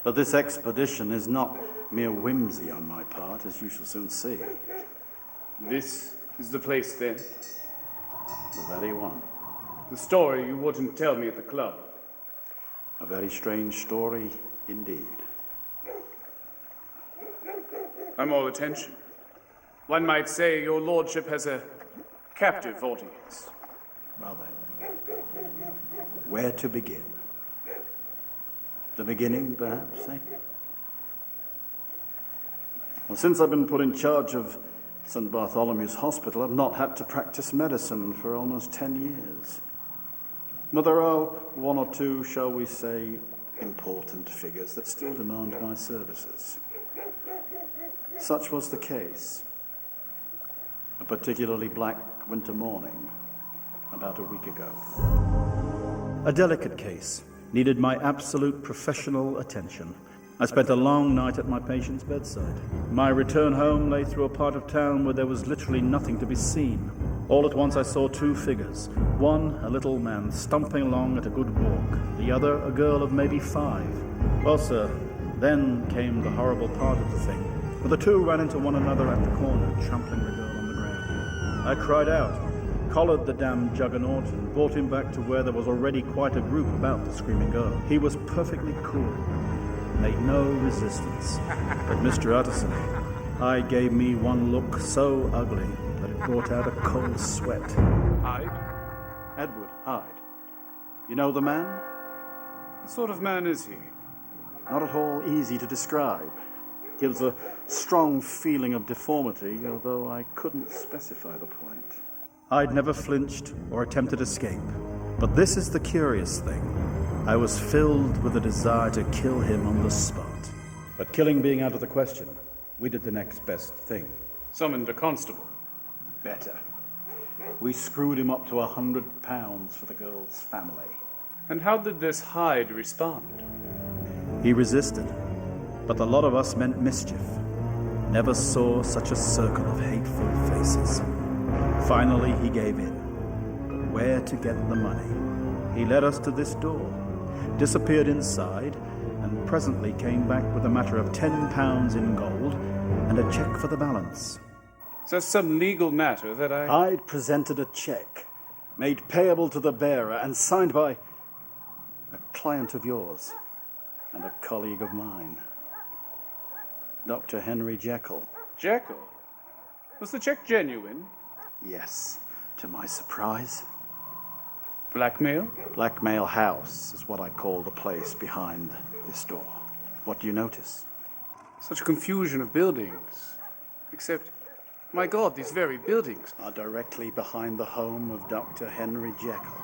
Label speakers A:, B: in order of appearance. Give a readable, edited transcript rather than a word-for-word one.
A: But this expedition is not mere whimsy on my part, as you shall soon see.
B: This is the place, then?
A: The very one.
B: The story you wouldn't tell me at the club.
A: A very strange story indeed.
B: I'm all attention. One might say your lordship has a captive audience.
A: Well then, where to begin? The beginning, perhaps, eh? Well, since I've been put in charge of St. Bartholomew's Hospital, I've not had to practice medicine for almost 10 years. But there are one or two, shall we say, important figures that still demand my services. Such was the case. A particularly black winter morning, about a week ago. A delicate case needed my absolute professional attention. I spent a long night at my patient's bedside. My return home lay through a part of town where there was literally nothing to be seen. All at once I saw two figures. One, a little man stumping along at a good walk. The other, a girl of maybe 5. Well, sir, then came the horrible part of the thing. For the two ran into one another at the corner, trampling the girl on the ground. I cried out, collared the damned juggernaut, and brought him back to where there was already quite a group about the screaming girl. He was perfectly cool, made no resistance. But Mr. Utterson, Hyde gave me one look so ugly that it brought out a cold sweat.
B: Hyde?
A: Edward Hyde. You know the man?
B: What sort of man is he?
A: Not at all easy to describe. Gives a strong feeling of deformity, although I couldn't specify the point. I'd never flinched or attempted escape. But this is the curious thing. I was filled with a desire to kill him on the spot. But killing being out of the question, we did the next best thing.
B: Summoned a constable.
A: Better. We screwed him up to £100 for the girl's family.
B: And how did this Hyde respond?
A: He resisted, but the lot of us meant mischief. Never saw such a circle of hateful faces. Finally, he gave in. But where to get the money? He led us to this door, disappeared inside, and presently came back with a matter of £10 in gold and a cheque for the balance.
B: Is that some legal matter that
A: I'd presented a cheque, made payable to the bearer and signed by a client of yours and a colleague of mine, Dr. Henry Jekyll.
B: Jekyll? Was the cheque genuine?
A: Yes, to my surprise.
B: Blackmail?
A: Blackmail House is what I call the place behind this door. What do you notice?
B: Such confusion of buildings. Except, my God, these very buildings
A: are directly behind the home of Dr. Henry Jekyll.